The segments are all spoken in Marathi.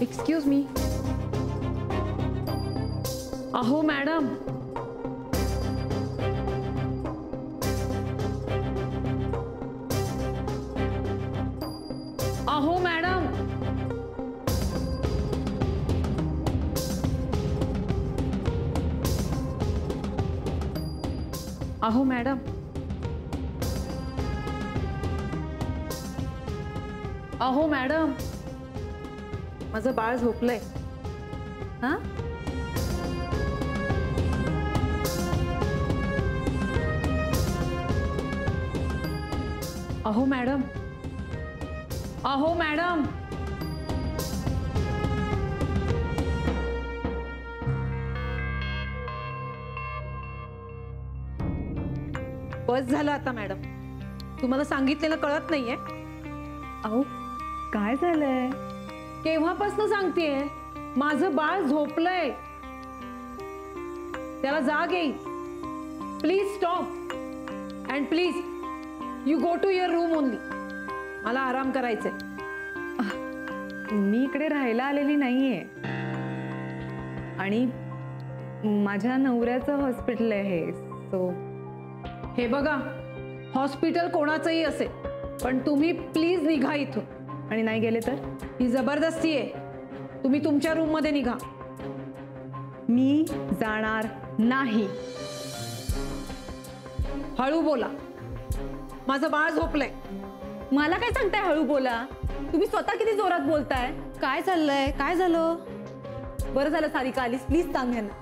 Excuse me. अहो मॅडम, अहो मॅडम, अहो मॅडम, अहो मॅडम, माझं बाळ झोपलंय. हा, अहो मॅडम, अहो मॅडम, बस झालं आता मॅडम. तुम्हाला सांगितलेलं कळत नाहीये? अहो काय झालंय? केव्हापासून सांगतेय, माझं बाळ झोपलंय, त्याला जाग येईल. Please stop and please you go to your room only. मला आराम करायचंय. मी इकडे राहायला आलेली नाहीये आणि माझ्या नवऱ्याचं हॉस्पिटल आहे. सो हे बघा, हॉस्पिटल कोणाचंही असेल, पण तुम्ही प्लीज निघा इथून. आणि नाही गेले तर? ही जबरदस्ती आहे. तुम्ही तुमच्या रूम मध्ये निघा. मी जाणार नाही. हळू बोला, माझं बाळ झोपलंय. मला काय सांगताय हळू बोला? तुम्ही स्वतः किती जोरात बोलताय. काय चाललंय? काय झालं? बरं झालं सारिका आलीस. प्लीज सांग यांना.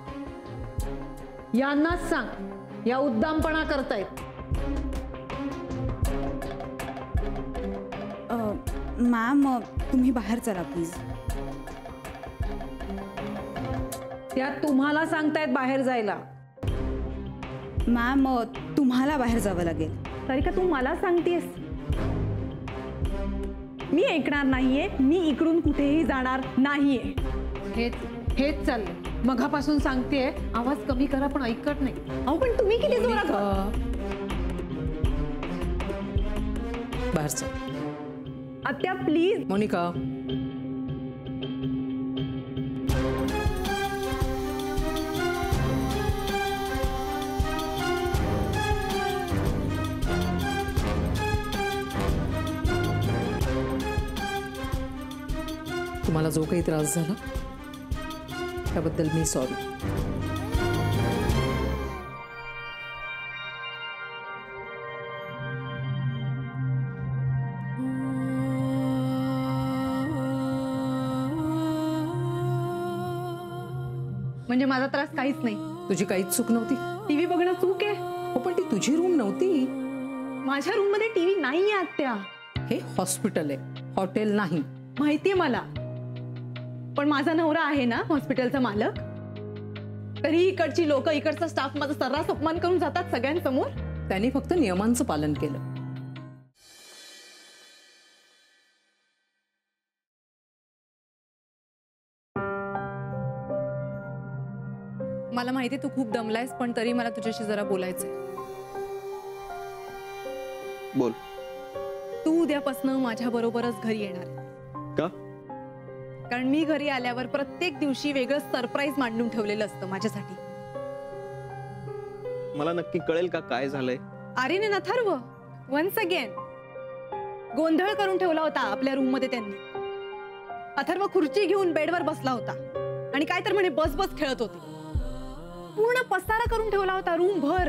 यांनाच सांग, या उद्दामपणा करतायत. मॅम तुम्ही बाहेर चला प्लीज. त्या तुम्हाला सांगतायत बाहेर जायला. मॅम तुम्हाला बाहेर जावं लागेल. सारिका तू मला सांगतेस? मी ऐकणार नाहीये. मी इकडून कुठेही जाणार नाहीये. हेच चाललंय. मघापासून सांगतेय, आवाज कमी करा, पण ऐकत नाही. अहो पण तुम्ही किती जोरात? बाहेर चल. आत्या प्लीज. मोनिका, तुम्हाला जो काही त्रास झाला त्याबद्दल मी सॉरी. म्हणजे माझा त्रास काहीच नाही. तुझी काहीच चूक नव्हती. टीव्ही बघणं चूक आहे? हो पण ती तुझी रूम नव्हती. माझ्या रूम मध्ये टीव्ही नाहीये आत्या. हे हॉस्पिटल आहे, हॉटेल नाही. माहितीये मला, पण माझा नवरा आहे ना हॉस्पिटलचा मालक. तरी इकडची लोक, इकडचा स्टाफ माझा सर्रास अपमान करून जातात सगळ्यांसमोर. त्यांनी फक्त नियमांचं पालन केलं. मला माहिती तू खूप दमलायस, पण तरी मला तुझ्याशी जरा बोलायचंय. बोल. तू उद्यापासून माझ्या बरोबरच घरी येणार. का? कारण मी घरी आल्यावर प्रत्येक दिवशी वेगळं सरप्राईज मांडून ठेवलेलं असतं माझ्यासाठी. मला नक्की कळेल का काय झालंय? आर्यन अथर्व वन्स अगेन गोंधळ करून ठेवला होता आपल्या रूम मध्ये त्यांनी. अथर्व खुर्ची घेऊन बेडवर बसला होता आणि काय तर म्हणे बस बस खेळत होते. पूर्ण पसारा करून ठेवला होता रूम भर.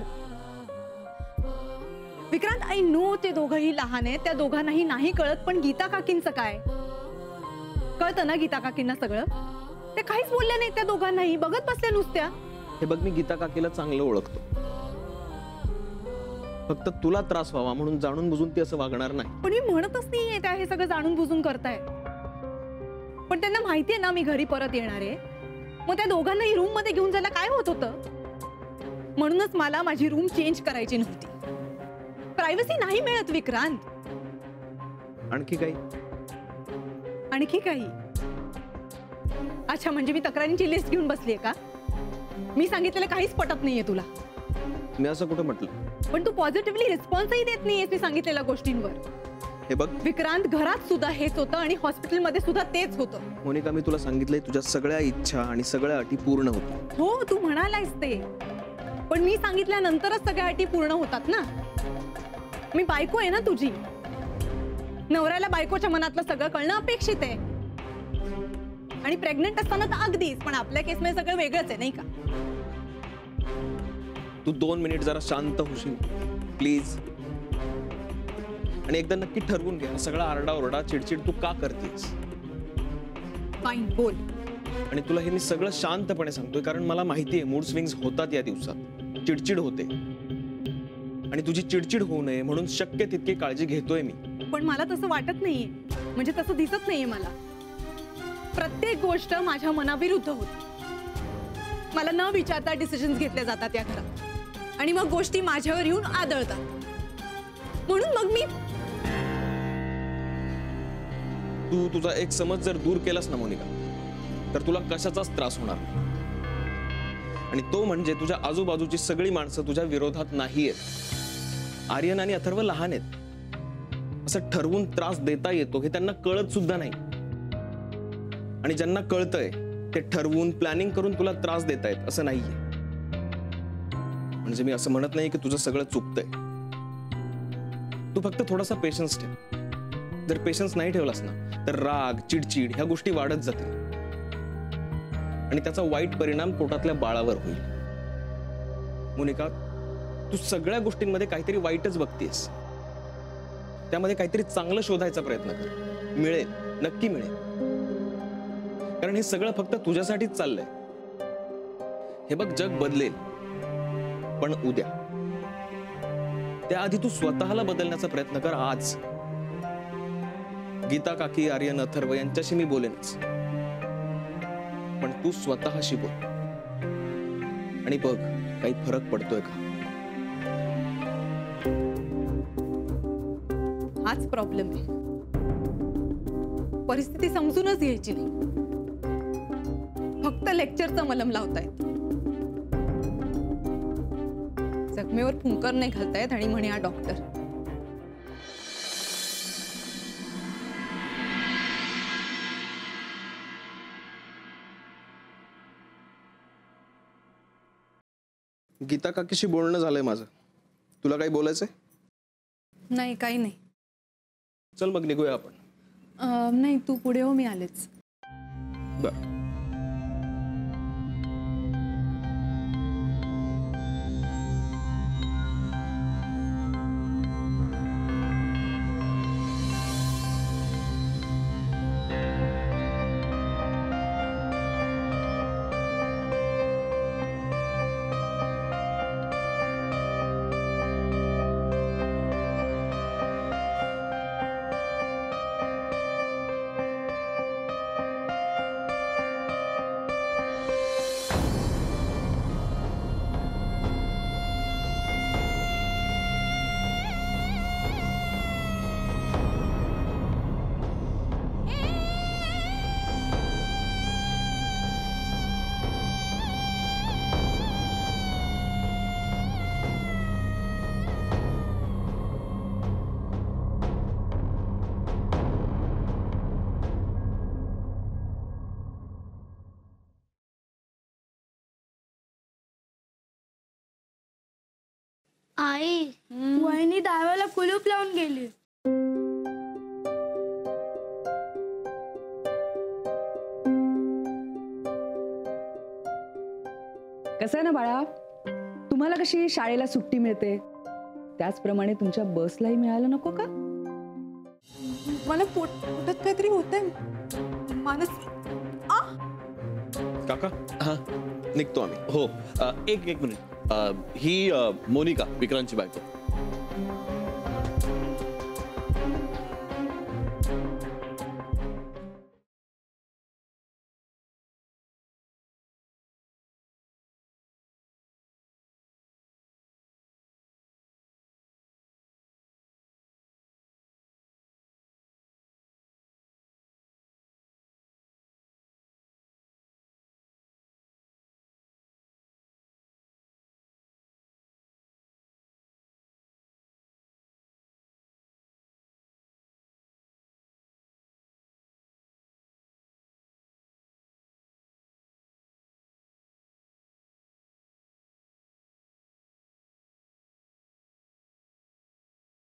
विक्रांत, आय नो ते दोघंही लहान आहेत, त्या दोघांनाही नाही कळत, पण गीता काकींचं काय? कळतं ना गीता काकींना सगळं. ते काहीच बोलल्या नाही त्या दोघांनाही, बघत बसल्या नुसत्या. हे बघ, मी गीता काकीला चांगलं ओळखतो. फक्त तुला त्रास व्हावा म्हणून जाणून बुजून ती असं वागणार नाही. पण मी म्हणतच नाहीये त्या हे सगळं जाणून बुजून करताय. पण त्यांना माहितीये ना मी घरी परत येणार आहे. मग त्या दोघांनाही रूम मध्ये घेऊन जायला काय होत होतं? म्हणूनच मला माझी रूम चेंज करायची नव्हती. प्रायव्हसी नाही मिळत विक्रांत. आणखी काही? आणखी काही? अच्छा, म्हणजे मी तक्रारींची लिस्ट घेऊन बसलीये का? मी सांगितलेलं काहीच पटत नाहीये तुला? मी असं कुठं म्हटलं? पण तू पॉझिटिव्हली रिस्पॉन्सही देत नाहीयेस मी सांगितलेल्या गोष्टींवर. हे बघ विक्रांत, घरात सुद्धा हेच होतं आणि हॉस्पिटलमध्ये सुद्धा तेच होतं. मोनिका, मी तुला सांगितलंय तुझ्या सगळ्या इच्छा आणि सगळ्या अटी पूर्ण होतील. हो, तू म्हणालायस ते, पण मी सांगितल्यानंतरच सगळ्या अटी पूर्ण होतात ना. मी बायको आहे ना तुझी. नवऱ्याला बायकोच्या मनातलं सगळं कळणं अपेक्षित आहे. आणि प्रेग्नंट असताना तर अगदीच, पण आपल्या केसमध्ये सगळं वेगळंच आहे नाही का. तू 2 मिनिट जरा शांत होशील प्लीज. आणि एकदा नक्की ठरवून घे, सगळा आरडाओरडा चिडचिड तू का करतेस. फाईन, बोल. आणि तुला हे मी सगळं शांतपणे सांगतोय कारण मला माहितीये मूड स्विंग्स होतात या दिवसात, चिडचिड होते. आणि तुझी चिडचिड होऊ नये म्हणून शक्य तितकी काळजी घेतोय मी. पण मला तसं वाटत नाहीये, म्हणजे तसं दिसत नाहीये मला. प्रत्येक गोष्ट माझ्या मनाविरुद्ध होती. मला न विचारता डिसिजन्स घेतले जातात या घरात आणि मग गोष्टी माझ्यावर येऊन आदळतात. म्हणून मग मी तू तुझा एक समज जर दूर केलास ना मोनिका, तर तुला कशाचाच त्रास होणार. आणि तो म्हणजे तुझ्या आजूबाजूची सगळी माणसं तुझ्या विरोधात नाहीयेत. आर्यन आणि अथर्व लहान आहेत. असं ठरवून त्रास देता येतो हे त्यांना कळत सुद्धा नाही. आणि ज्यांना कळतंय ते ठरवून प्लॅनिंग करून तुला त्रास देतायत असं नाहीये. म्हणजे मी असं म्हणत नाही की तुझं सगळं चुकतंय. तू फक्त थोडासा पेशन्स ठेव. जर पेशन्स नाही ठेवलास ना तर राग, चिडचिड ह्या गोष्टी वाढत जातील आणि त्याचा वाईट परिणाम पोटातल्या बाळावर होईल. मोनिका, तू सगळ्या गोष्टींमध्ये काहीतरी वाईटच बघतेस. त्यामध्ये काहीतरी चांगलं शोधायचा प्रयत्न कर. मिळेल, नक्की मिळेल. कारण हे सगळं फक्त तुझ्यासाठीच चाललंय. हे बघ, जग बदलेल, पण उद्या. त्याआधी तू स्वतःला बदलण्याचा प्रयत्न कर आज. गीता काकी, आर्यन, अथर्व यांच्याशी मी बोलेनच, पण तू स्वतःशी बोल आणि बघ काही फरक पडतोय का. हाच प्रॉब्लेम आहे. परिस्थिती समजूनच घ्यायची नाही, फक्त लेक्चरचा मलम लावतायत. जखमेवर फुंकर नाही घालतायत आणि म्हणे हा डॉक्टर. गीता काकीशी बोलणं झालंय माझं. तुला काही बोलायचंय? नाही, काही नाही. चल मग निघूया आपण. नाही, तू पुढे हो, मी आलेच. बर. आई, वहिनी दाराला कुलूप लावून गेली. कसं आहे ना बाळा, तुम्हाला कशी शाळेला सुट्टी मिळते त्याचप्रमाणे तुमच्या बसलाही मिळायला नको का? मला पोटात काहीतरी होतंय. मानस, काका, हा निघतो आम्ही. हो, एक मिनिट. ही मोनिका, विक्रांतची बायको.